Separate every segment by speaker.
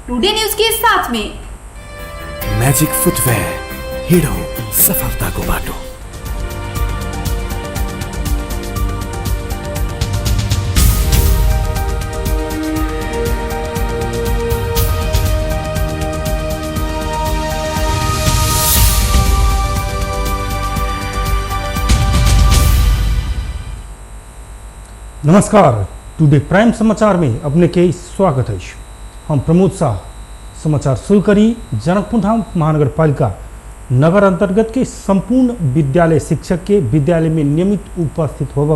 Speaker 1: Today news के साथ में
Speaker 2: मैजिक फुटवेयर, हिडो सफलताको बाटो।
Speaker 3: नमस्कार, टुडे प्राइम समाचार में अपने के स्वागत है। हम प्रमोद शाह समाचार शुरू करी। जनकपुर धाम महानगर पालिका नगर अंतर्गत के संपूर्ण विद्यालय शिक्षक के विद्यालय में नियमित उपस्थित होगा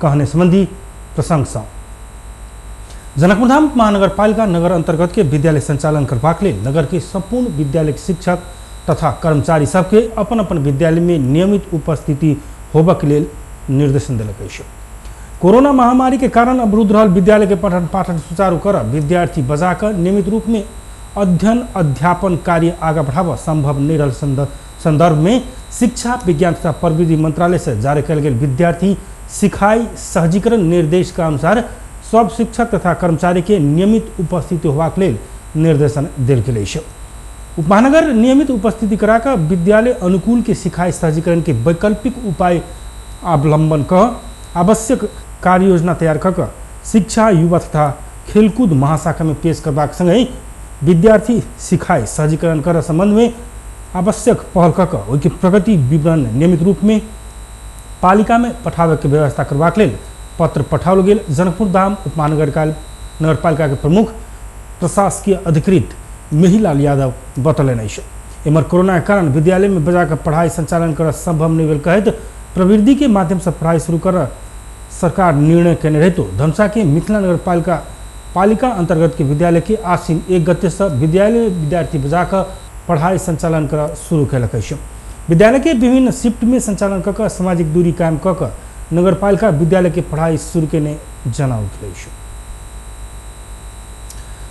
Speaker 3: कहने संबंधी प्रशंसा। जनकपुर धाम महानगर पालिका नगर अंतर्गत के विद्यालय संचालन करबाक लेल नगर के संपूर्ण विद्यालय शिक्षक तथा कर्मचारी सबके अपन अपन विद्यालय में नियमित उपस्थिति होबक लेल निर्देशन दिलक अछि। कोरोना महामारी के कारण अवरुद्ध रहल विद्यालय के पठन पाठन सुचारू कर विद्यार्थी बजाकर नियमित रूप में अध्ययन अध्यापन कार्य आगे बढ़ावा संभव नहीं रहल संदर्भ में शिक्षा विज्ञान तथा प्रविधि मंत्रालय से जारी कल गए विद्यार्थी सिखाई सहजीकरण निर्देश के अनुसार सब शिक्षक तथा कर्मचारी के नियमित उपस्थिति होबाक लेल निर्देशन दिल गेल अछि। उपमहानगर नियमित उपस्थिति कराकर विद्यालय अनुकूल के सिखाई सहजीकरण के वैकल्पिक उपाय अवलंबन कर आवश्यक कार्य योजना तैयार कर शिक्षा युवा तथा खेलकूद महाशाखा में पेश करबाक संगे विद्यार्थी सिखाई सहजीकरण कर संबंध में आवश्यक पहल कर प्रगति विवरण नियमित रूप में पालिका में पठावे के व्यवस्था करबाक लेल पत्र पठाओल गेल। जनकपुर धाम नगर पालिका के प्रमुख प्रशासकीय अधिकृत मेहिलाल यादव बतौलन अछि। एमर कोरोना के कारण विद्यालय में बजाकर पढ़ाई संचालन कर संभव नहीं भेल कहत प्रवृत्ति के माध्यम से पढ़ाई शुरू कर सरकार निर्णय करने रहते धनुषा के मिथिला नगर पालिका अंतर्गत के विद्यालय के आसीन 1 गते से विद्यालय विद्यार्थी बजाकर पढ़ाई संचालन कर शुरू कलक अछि। विद्यालय के विभिन्न शिफ्ट में संचालन कर सामाजिक दूरी कायम कर नगर पालिका विद्यालय के पढ़ाई शुरू करने जनाओल गेल अछि।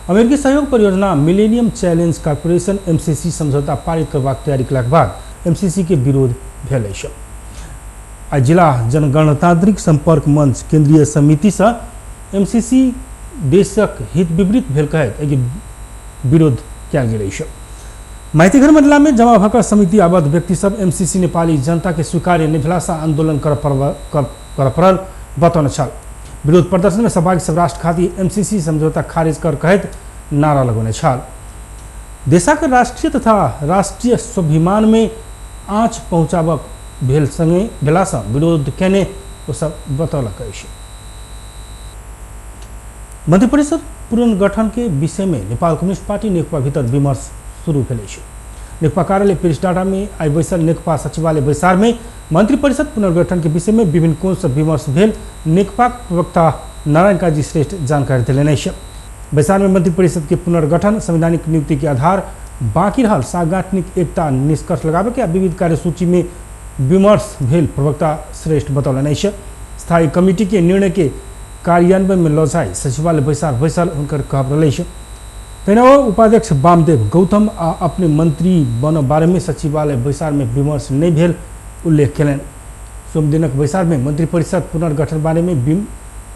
Speaker 3: अमेरिकी सहयोग परियोजना मिलेनियम चैलेंज कॉर्पोरेशन MCC समझौता पारित करबाक तैयारी कलाक बाद MCC के विरोध भेल अछि। आज जिला जनगणतांत्रिक संपर्क मंच केंद्रीय समिति से MCC देशक हित विपरीत भेल कहत विरोध कयल गेल अछि। माइतीघर मंडला में जमा भकर समिति आबद्ध व्यक्ति सब MCC नेपाली जनता के स्वीकार्य नहीं भेला से आंदोलन कर पड़ल बतौने छल। विरोध प्रदर्शन में सहभागी सब राष्ट्र खातिर MCC समझौता खारिज कर कहत नारा लगौने छल। देशक राष्ट्रीय तथा राष्ट्रीय स्वाभिमान में आँच पहुँचाबक भेल संगे भेला से विरोध केने ओ सब बतौलक अछि। मंत्रिपरिषद पुनर्गठन के विषय में नेपाल कम्युनिस्ट पार्टी नेकपा भीतर विमर्श शुरू भेल अछि। नेकपा कार्यालय प्रेस डाटा में आई बैसल नेकपा सचिवालय बैसार में मंत्रिपरिषद पुनर्गठन के विषय में विभिन्न कोण से विमर्श भेल नेकपा प्रवक्ता नारायण काजी श्रेष्ठ जानकारी देलनि अछि। बैसार में मंत्रिपरिषद के पुनर्गठन संवैधानिक नियुक्ति के आधार बाकी रहल सांगठनिक एकता निष्कर्ष लगावे के विविध कार्यसूची में विमर्श भेल प्रवक्ता श्रेष्ठ बतौलनि अछि। स्थायी कमिटी के निर्णय के कार्यान्वयन में लजाई सचिवालय बैसार बैसल हुनकर कहब रहल अछि। तहिना उपाध्यक्ष वामदेव गौतम आ अपने मंत्री बन बारे में सचिवालय बैसार में विमर्श नहीं भेल उल्लेख कयलनि। सोम दिनक बैसार में मंत्रिपरिषद पुनर्गठन बारे में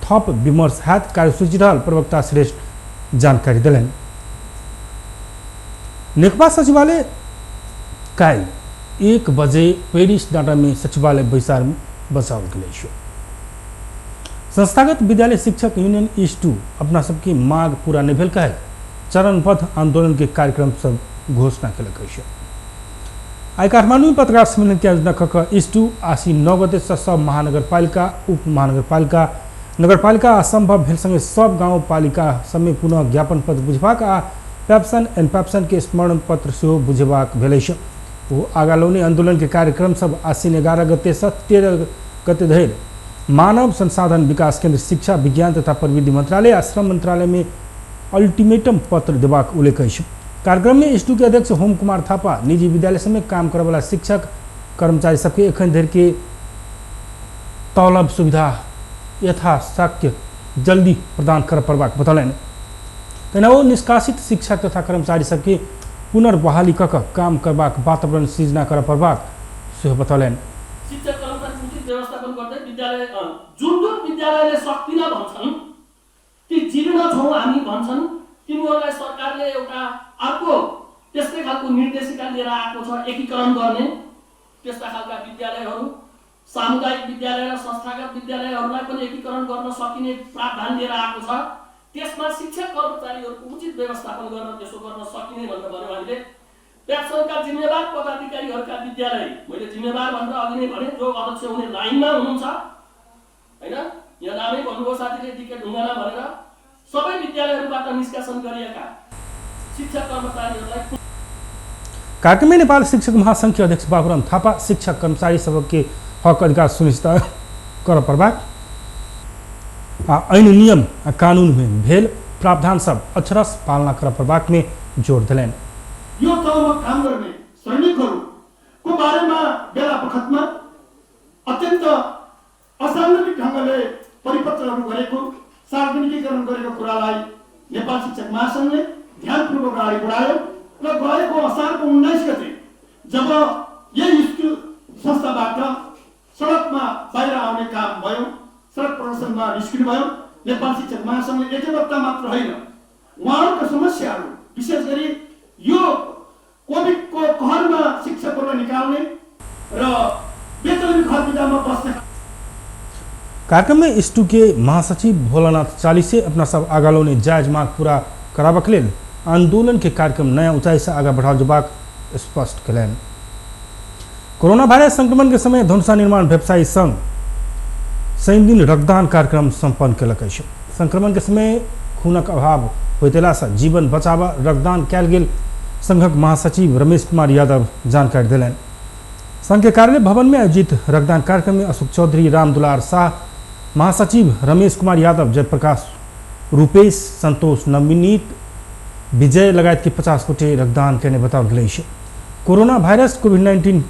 Speaker 3: थप विमर्श हैत कार्यसूची रहल प्रवक्ता श्रेष्ठ जानकारी देलनि। नेकपा सचिवालय काल्हि 1 बजे पेरिस डाटा में सचिवालय बैसार बसाओल गेल अछि। संस्थागत विद्यालय शिक्षक यूनियन ईस्ट अपना सबकी मांग पूरा नहीं भेल कहे चरणबद्ध आंदोलन के कार्यक्रम सब घोषणा कलक अछि। आई काठमांडू में पत्रकार सम्मेलन के आयोजना कऽ ईस्ट आसी 9 गते से सब महानगरपालिका उप महानगरपालिका नगरपालिका असंभव भेल संगे सब गाँव पालिका सब में पुनः ज्ञापन पत्र बुझबाक आ पेप्सन एंड पेप्सन के स्मरण पत्र सेहो बुझबाक भेल अछि। वो आगालोनी आंदोलन के कार्यक्रम सब आसीन 11 गते से 13 गते धरि मानव संसाधन विकास केंद्र शिक्षा विज्ञान तथा प्रविधि मंत्रालय आ श्रम मंत्रालय में अल्टीमेटम पत्र देबाक उल्लेख अछि। कार्यक्रम में ईस्ट के अध्यक्ष होम कुमार थापा निजी विद्यालय सब में काम करे वाला शिक्षक कर्मचारी सबके एखन धरि के तलब सुविधा यथाशक्य जल्दी प्रदान कर पड़बाक बतौलनि। तहिना ओ निष्कासित शिक्षक तथा कर्मचारी सबके पुनर्बहाली कऽ काम करबाक वातावरण सृजना कर पड़बाक सेहो बतौलनि।
Speaker 4: शिक्षक कर्मचारी उचित व्यवस्थापन गर्दै विद्यालय जुन विद्यालयले सक्दिन भन्छन् ती जीर्ण छौँ हामी भन्छन् तिनीहरूलाई सरकार सरकारले एउटा अर्को त्यस्तै खालको निर्देशिका लिएर आएको छ, एकीकरण गर्ने। त्यस्ता खालका विद्यालयहरू, सामुदायिक विद्यालय र संस्थागत विद्यालयहरूलाई पनि एकीकरण गर्न सकिने प्रावधान लिएर आएको छ। त्यसमा शिक्षक कर्मचारीहरूको उचित व्यवस्थापन गर्न त्यसो गर्न सकिने भनेर भन्यो हामीले प्याप्सनका जिम्मेवार पदाधिकारीहरूका विद्यालय, मैले जिम्मेवार भनेर अघि नै भने, जो अध्यक्ष हुने लाइनमा हुनुहुन्छ हैन, यहाँ नामै भन्नुभयो साथीले टिकट ढुङ्गाना भनेर, सबै विद्यालयहरूबाट निष्कासन गरिएका शिक्षक कर्मचारीहरूलाई।
Speaker 3: कार्यक्रम में नेपाल शिक्षक महासंघ के अध्यक्ष बाबुराम थापा शिक्षक कर्मचारी सबके हक अधिकार सुनिश्चित कर प्रभाग ऐन नियम कानून में भेल प्रावधान सब अक्षरश पालना कर प्रभाग में जोड़ दिलेन।
Speaker 1: यो ठाउँमा काम गर्ने श्रमिकहरूको बारेमा बेला बखतमा अत्यन्त असान्दर्भिक ढङ्गले परिपत्रहरू गरेको, सार्वजनिकीकरण गरेको कुरालाई नेपाल शिक्षक महासंघले ध्यानपूर्वक अगाडि बढायो र गएको असारको 19 गते जब यही स्कुल संस्थाबाट सडकमा बाहिर आउने काम भयो, सडक प्रदर्शनमा निस्किनु भयो, नेपाल शिक्षक महासंघले एकैवटा मात्र होइन उहाँहरूको समस्याहरू, विशेष गरी यो कोभिडको कहरमा शिक्षकहरूलाई निकाल्ने र बेतलबी घर विधामा बस्ने।
Speaker 3: कार्यक्रम में स्टू के महासचिव भोलानाथ चालीसे अपना सब आगालो ने जायज मांग पूरा कराबक लेल आंदोलन के कार्यक्रम नया ऊंचाई से आगे बढ़ाओ जबाक स्पष्ट कलन। कोरोना वायरस संक्रमण के समय धनुषा निर्माण व्यवसायी संघ 100 दिन रक्तदान कार्यक्रम संपन्न कलक। संक्रमण के समय खूनक अभाव होतेला से जीवन बचावा रक्तदान कयल गेल संघक महासचिव रमेश कुमार यादव जानकारी दिलन। संघ के कार्यालय भवन में आयोजित रक्तदान कार्यक्रम में अशोक चौधरी, राम दुलार शाह, महासचिव रमेश कुमार यादव, जयप्रकाश, रूपेश, संतोष, नवनीत, विजय लगायत के 50 कोटी रक्तदान करने बताओ गई। कोरोना वायरस कोविड-19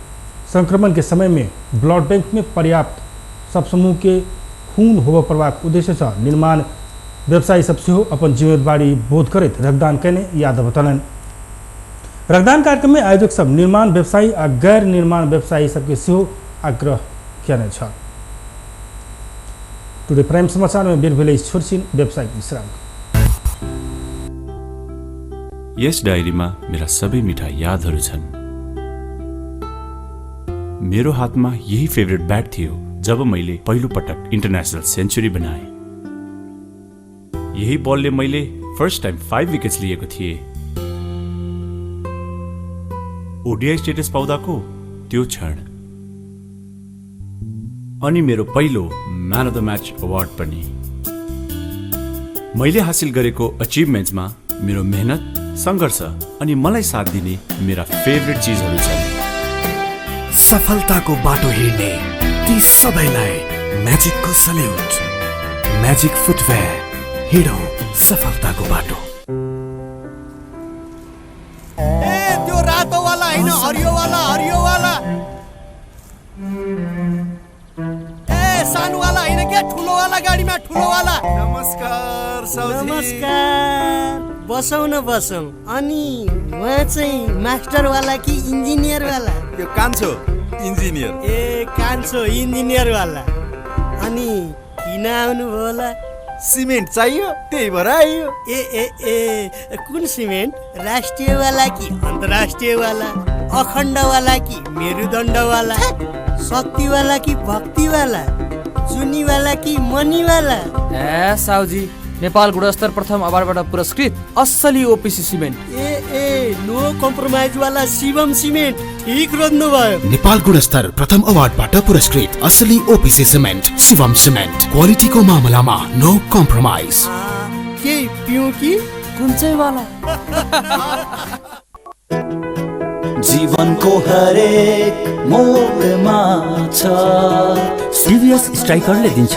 Speaker 3: संक्रमण के समय में ब्लड बैंक में पर्याप्त सब समूह के खून होव प्रवाह उद्देश्य से निर्माण व्यवसायी सब से अपन जिम्मेदारी बोध करते रक्तदान करने यादव बतलन। रक्तदान कार्यक्रम में आयोजक सब निर्माण व्यवसायी और गैर निर्माण व्यवसायी सबके सेहो आग्रह किया छ। टुडे प्राइम समाचार में बेर भेलै छोटछिन व्यावसायिक विश्राम।
Speaker 5: यस डायरीमा मेरा सबै मिठा यादहरू छन्। मेरो हातमा यही फेभरेट ब्याट थियो जब मैले पहिलो पटक इन्टरनेशनल सेन्चुरी बनाए। यही बलले मैले फर्स्ट टाइम 5 विकेट्स लिएको थिएँ। ओडीआई स्टेटस पाउँदाको त्यो क्षण अनि मेरो पहिलो man of the match award पनि। मैले हासिल गरेको अचिभमेन्ट्समा मेरो मेहनत, संघर्ष अनि मलाई साथ दिने मेरा फेभरेट चीजहरू छन्।
Speaker 2: सफलताको बाटो हिँड्ने ती सबैलाई म्याजिकको सल्युट। म्याजिक फुटवेयर, हिँडौँ सफलताको बाटो।
Speaker 6: त्यो रातो वाला हैन, हरियो वाला, हरियो वाला। सानो वाला हैन के, ठुलो वाला गाडीमा ठुलो वाला।
Speaker 7: नमस्कार साउजी।
Speaker 6: नमस्कार। बसौँ न बसौँ। अनि उहाँ चाहिँ मास्टर वाला कि इन्जिनियर वाला?
Speaker 7: यो कान्छो इन्जिनियर।
Speaker 6: ए कान्छो इन्जिनियर वाला। अनि किन आउनु भयो होला?
Speaker 7: सिमेन्ट चाहियो, त्यही भएर आइयो।
Speaker 6: ए ए ए कुन सिमेन्ट? राष्ट्रिय वाला कि अन्तर्राष्ट्रिय वाला? अखण्ड वाला कि मेरुदण्ड वाला? शक्ति वाला कि भक्ति वाला? जुनी वाला कि मनी वाला?
Speaker 8: ए साउजी, नेपाल गुणस्तर प्रथम अवार्डबाट पुरस्कृत असली ओपीसी सिमेन्ट।
Speaker 6: ए नो कम्प्रोमाइज वाला शिवम सिमेन्ट। ठीक रोज्नु भयो।
Speaker 9: नेपाल गुणस्तर प्रथम अवार्डबाट पुरस्कृत असली ओपीसी सिमेन्ट शिवम सिमेन्ट। क्वालिटीको मामलामा नो कम्प्रोमाइज।
Speaker 6: के पिउ कि
Speaker 8: कुन चाहिँ वाला?
Speaker 10: जीवनको हरेक मोडमा छ सीरियस स्ट्राइकरले दिन्छ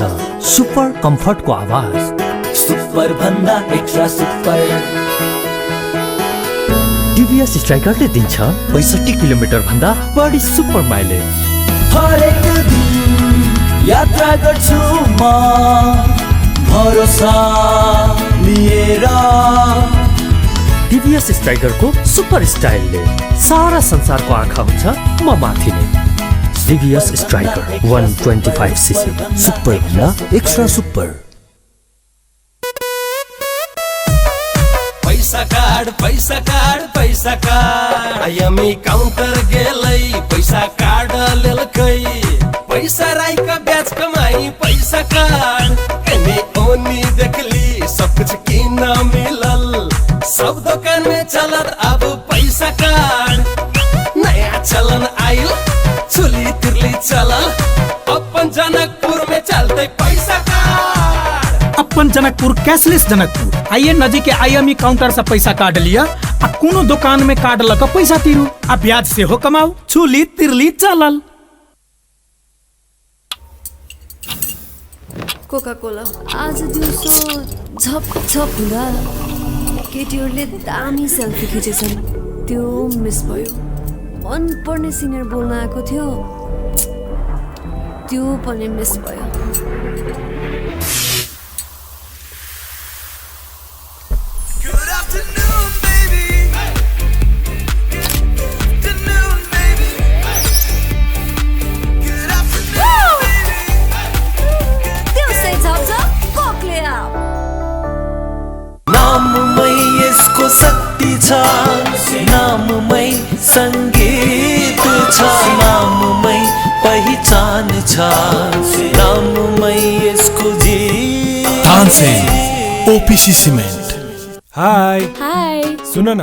Speaker 10: सुपर कम्फर्टको आवाज। सुपर भन्दा एक्स्ट्रा सुपर। टिभीएस स्ट्राइकरले दिन्छ 65 किलोमिटर भन्दा बढी सुपर माइलेज। हरेक दिन यात्रा गर्छु म भरोसा लिएर। टिभीएस स्ट्राइकरको सुपर स्टाइलले सारा संसारको आँखा हुन्छ म माथि नै। टिभीएस स्ट्राइकर 125 सीसी सुपर भन्दा एक्स्ट्रा सुपर।
Speaker 11: पैसा काढ पैसा काढ आइएमई काउन्टर गेलै पैसा काढ लेलकै पैसा राईका ब्याज कमाई पैसा काढ एनी ओनी देखली सब कुछ किन मिलल सब दोकान में चलत अब पैसा काढ नयाँ चलन आइल चुली तिरली चलल अपन जनकपुर में चलते पैसा काढ
Speaker 12: अपन जनकपुर कैशलेस जनकपुर आइए नजीक के आईएमई काउंटर से पैसा काट लिया आ कोनो दुकान में काट लक पैसा तिरू आ ब्याज से हो कमाऊ छुली तिरली चलल।
Speaker 13: कोका कोला आज दिउँसो झप झप हुँदा केटीहरूले दामी सेल्फी खिचेछन् त्यो मिस भयो। मन पर्ने सिङ्गर बोल्न आएको थियो त्यो पनि मिस भयो।
Speaker 11: नाममै यसको शक्ति छ नाममै संगीत छ नाममै पहिचान छ नाममै यसको जीत
Speaker 2: तानसेन ओपीसी सिमेन्ट।
Speaker 14: हाय
Speaker 13: हाय
Speaker 14: सुन न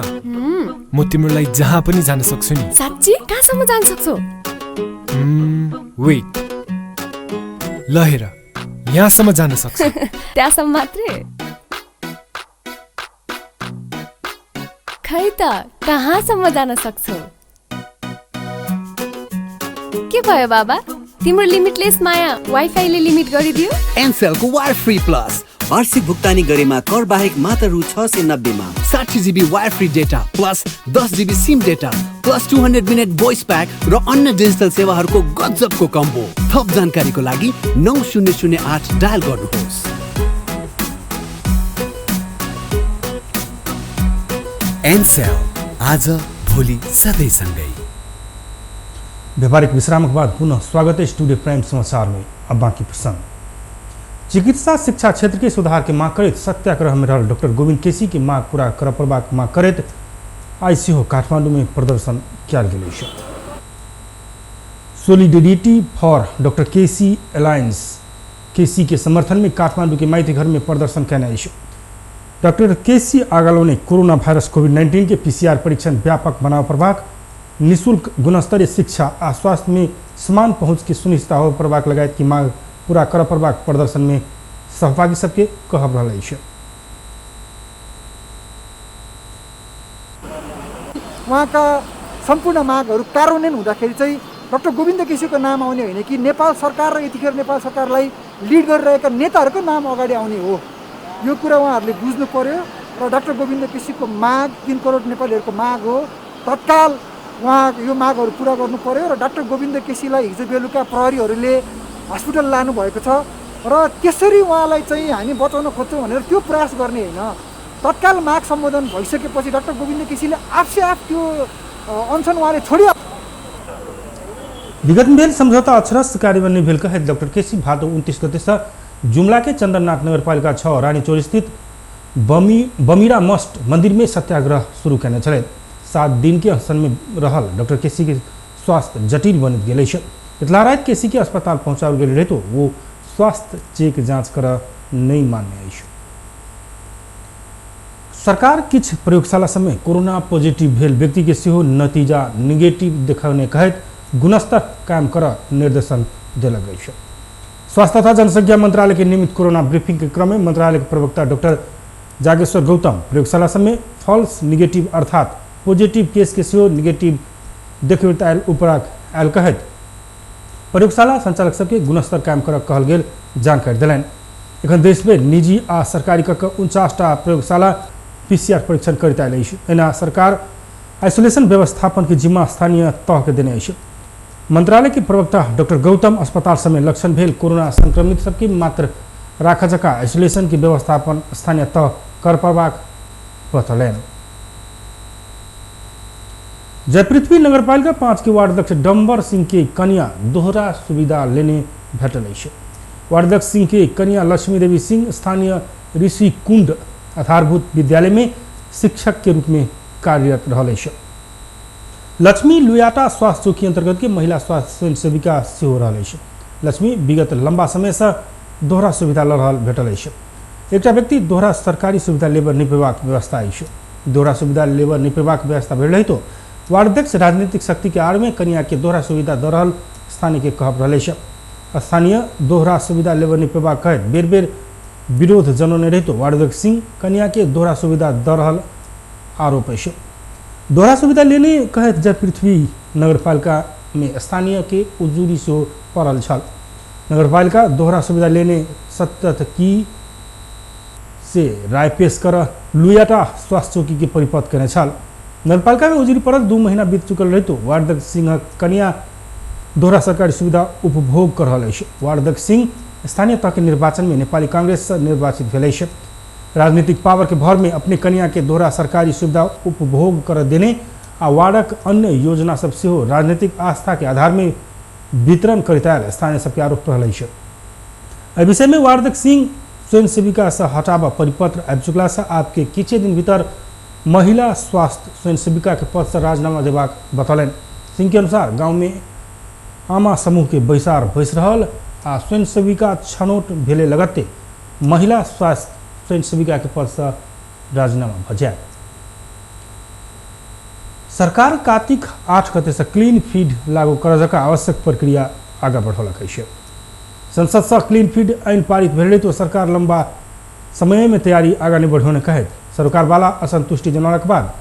Speaker 14: म तिम्रो लागि जहाँ पनि जान सक्छु नि।
Speaker 13: साच्ची कहाँसम्म जान सक्छौ?
Speaker 14: वेट ल हेर यहाँसम्म जान सक्छु।
Speaker 13: त्यहाँसम्म मात्रै? खै त कहाँसम्म जान सक्छौ? के भयो बाबा तिम्रो लिमिटलेस माया वाइफाईले लिमिट गरिदियो?
Speaker 15: एनसेलको वायर फ्री प्लस वार्षिक भुक्तानी गरेमा कर बाहेक मात्र रु 690 मा 60 GB wire free data plus 10 GB sim data plus 200 minute voice pack र अन्य डिजिटल सेवाहरूको गजबको कम्बो। थप जानकारीको लागि 9008 डायल गर्नुहोस्।
Speaker 9: एनसेल आज भोलि सधैँ सँगै।
Speaker 3: व्यापारिक विश्राम के बाद पुनः स्वागत है स्टूडियो प्राइम समाचार में। अब बाकी प्रसंग। चिकित्सा शिक्षा क्षेत्र के सुधार के मांग करते सत्याग्रह में रहल डॉक्टर गोविंद केसी की मांग पूरा करबाक मांग करते आई सेहो काठमांडू में प्रदर्शन कयल गेल अछि। Solidarity for doctor KC alliance KC के समर्थन में काठमांडू के माइती घर में प्रदर्शन कैने अछि। डॉक्टर केसी आगालो ने कोरोना वायरस कोविड-19 के पीसीआर परीक्षण व्यापक बनाव प्रभाग निःशुल्क गुणस्तरीय शिक्षा आ स्वास्थ्य में समान पहुंच की सुनिश्चित हो प्रभाग लगायत की मांग पूरा कर प्रभाग प्रदर्शन में सहभागी सबके कहब रहल अछि।
Speaker 16: उहाँका सम्पूर्ण मागहरू कार्यान्वयन हुँदाखेरि चाहिँ डाक्टर गोविन्द केसीको नाम आउने होइन कि नेपाल सरकार र यतिखेर नेपाल सरकारलाई लिड गरिरहेका नेताहरूको नाम अगाडि आउने हो। यो कुरा उहाँहरूले बुझ्नु पर्यो र डाक्टर गोविन्द केसीको माग 3 करोड नेपालीहरूको माग हो। तत्काल उहाँ यो मागहरू पुरा गर्नु पर्यो र डाक्टर गोविन्द केसीलाई हिजो बेलुका प्रहरीहरूले हस्पिटल लानुभएको छ र त्यसरी उहाँलाई चाहिँ हामी बचाउन खोज्छौँ भनेर त्यो प्रयास गर्ने होइन। तत्काल माग सम्बोधन भइसकेपछि डाक्टर गोविन्द केसीले आफसे आफ त्यो अनसन उहाँले छोडियो।
Speaker 3: विगत में भेल समझौता अक्षरस्थ कार्यान्वयन भेल कहत डॉक्टर केसी भादो 29 गते से जुमला के चंदननाथ नगरपालिका 6 रानी चौर स्थित बमीरा मस्ट मंदिर में सत्याग्रह शुरू करने चले। 7 दिन के अनशन में रहल डॉक्टर केसी के स्वास्थ्य जटिल बनत गेल अछि। इतलारात केसी के अस्पताल पहुंचाओल गेल रहे तो वो स्वास्थ्य चेक जांच कर नहीं मान्य अछि। सरकार किछ प्रयोगशाला समय कोरोना पॉजिटिव भेल व्यक्ति के सेहो नतीजा नेगेटिव देखाउने कहत गुणस्तर कायम कर निर्देशन देलक अछि। स्वास्थ्य तथा जनसंख्या मंत्रालय के नियमित कोरोना ब्रीफिंग के क्रम में मंत्रालय के प्रवक्ता डॉक्टर जागेश्वर गौतम प्रयोगशाला समय फॉल्स निगेटिव अर्थात पॉजिटिव केस के सेहो निगेटिव देखबैत आयल उपराग आयल कहत प्रयोगशाला संचालक सबके गुणस्तर कायम कर कहल गेल जानकारी दिलनि। एखन देश में निजी आ सरकारी कऽ 49टा प्रयोगशाला पीसीआर परीक्षण करैत आयल अछि। एना सरकार आइसोलेशन व्यवस्थापन के जिम्मा स्थानीय तह के देने अछि। मंत्रालय के प्रवक्ता डॉक्टर गौतम अस्पताल समय लक्षण भेल कोरोना संक्रमित सबके मात्र राखा जका आइसोलेशन की व्यवस्थापन स्थानीय तह कर पाबाक बतौलनि। जयपृथ्वी नगरपालिका 5 के वार्ड अध्यक्ष डम्बर सिंह के कन्या दोहरा सुविधा लेने भेटल अछि। वार्ड अध्यक्ष सिंह के कन्या लक्ष्मी देवी सिंह स्थानीय ऋषि कुंड आधारभूत विद्यालय में शिक्षक के रूप में कार्यरत रहले छ। लक्ष्मी लुयाटा स्वास्थ्य चौकी अंतर्गत के महिला स्वास्थ्य स्वयंसेविका सेहो रहले छ। लक्ष्मी विगत लंबा समय से दोहरा सुविधा ल रहल भेटल छ। एकटा व्यक्ति दोहरा सरकारी सुविधा लेबर निपेबाक व्यवस्था अछि। दोहरा सुविधा लेबर निपेबाक व्यवस्था भेल रही तो वार्ड अध्यक्ष राजनीतिक शक्ति के आड़ में कनिया के दोहरा सुविधा द रहल स्थानीय के कहब रहले छ। स्थानीय दोहरा सुविधा लेबर निपेबाक कहत बेर बेर विरोध जनौने रही तो वार्ड अध्यक्ष सिंह कनिया के दोहरा सुविधा द रहल आरोप है। दोहरा सुविधा लेने कहत जब पृथ्वी नगरपालिका में स्थानीय के उजूरी से पड़ल छल। नगरपालिका दोहरा सुविधा लेने सतत की से राय पेश कर लुयाटा स्वास्थ्य चौकी के परिपथ करने छल। नगरपालिका में उजूरी पड़ल 2 महीना बीत चुकल रही तो वार्ड अध्यक्ष सिंह कनिया दोहरा सरकारी सुविधा उपभोग कर रहा है। वार्ड अध्यक्ष सिंह स्थानीय तह के निर्वाचन में नेपाली कांग्रेस से निर्वाचित भेल है। राजनीतिक पावर के भर में अपने कनिया के दोहरा सरकारी सुविधा उपभोग कर देने आ वार्डक अन्य योजना सब से राजनीतिक आस्था के आधार में वितरण करता स्थानीय सबके आरोप रहा है। एहि विषय में वार्ड अध्यक्ष सिंह स्वयं सेविका से हटावा परिपत्र आबि चुकला से आपके किछे दिन भीतर महिला स्वास्थ्य स्वयं सेविका के पद से राजीनामा देबाक बतौलन। सिंह के अनुसार गांव में आमा समूह के बैसार भइस रहल आ स्वयं सेविका छनौट भेले लगते महिला स्वास्थ्य स्वयं सेविका के पद से राजीनामा भ जाए। सरकार कार्तिक 8 गते से क्लीन फीड लागू करजका आवश्यक प्रक्रिया आगा बढ़ौलक है। संसद से क्लीन फीड ऐन पारित भेल तो सरकार लंबा समय में तैयारी आगा नहीं बढ़ाने कहत सरकार वाला असंतुष्टि जनावक बाद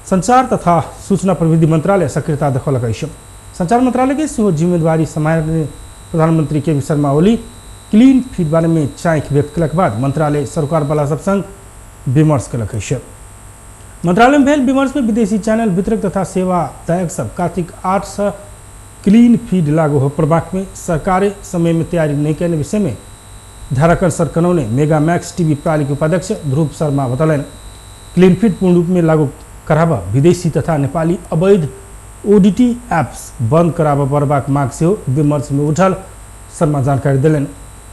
Speaker 3: संचार तथा सूचना प्रविधि मंत्रालय सक्रियता देखौलक है। संचार मंत्रालय के सेहो जिम्मेदारी संभालने प्रधानमंत्री के शर्मा ओली क्लीन फीड बारे में चाँख व्यक्त कलक बाद मंत्रालय सरकार वाला सब संग विमर्श कलक है। मंत्रालय में भेल विमर्श में विदेशी चैनल वितरक तथा सेवादायक सब कार्तिक 8 से क्लीन फीड लागू हो प्रभाग में सरकार समय में तैयारी नहीं करने विषय में धाराकर सरकनौ ने मेगा मैक्स टीवी प्रणाली के उपाध्यक्ष ध्रुव शर्मा बतौलन। क्लीन फीड पूर्ण रूप में लागू कराबा विदेशी तथा नेपाली अवैध ओडीटी एप्स बंद कराबा पड़बाक मांग से विमर्श में उठल शर्मा जानकारी दिलन।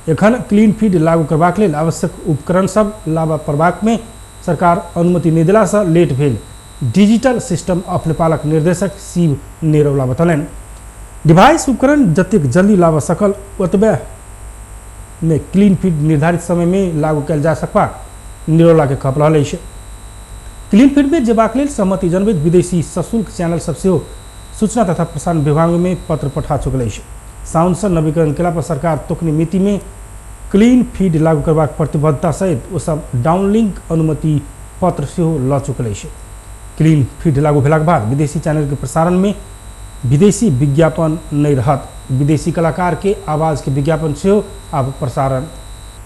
Speaker 3: एखन क्लीन फीड लागू करबाक लेल आवश्यक उपकरण सब लाबा पड़बाक में सरकार अनुमति नहीं दिला से लेट भेल डिजिटल सिस्टम ऑफ नेपालक निर्देशक शिव नेरौला बतौलन। डिवाइस उपकरण जतेक जल्दी लाबा सकल ओतबे में क्लीन फीड निर्धारित समय में लागू कल जा सकबा निरौला के कहब रहल अछि। क्लीन फीड में जेबाक लेल सहमति जनबैत विदेशी सशुल्क चैनल सब सेहो सूचना तथा प्रसारण विभाग में पत्र पठा चुकल अछि। साउंड से नवीकरण केला पर सरकार तोकनी मिति में क्लीन फीड लागू करबाक प्रतिबद्धता सहित ओ सब डाउनलिंक अनुमति पत्र सेहो ल चुकल अछि। क्लीन फीड लागू भेलाक बाद विदेशी चैनल के प्रसारण में विदेशी विज्ञापन नहीं रहत। विदेशी कलाकार के आवाज के विज्ञापन से अब प्रसारण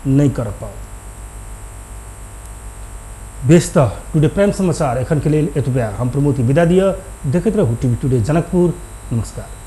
Speaker 3: नहीं कर पाओ। व्यस्त टुडे प्राइम समाचार एखन के लिए एतबे हम प्रमोद विदा दिया देखते रहू टीवी टुडे जनकपुर। नमस्कार।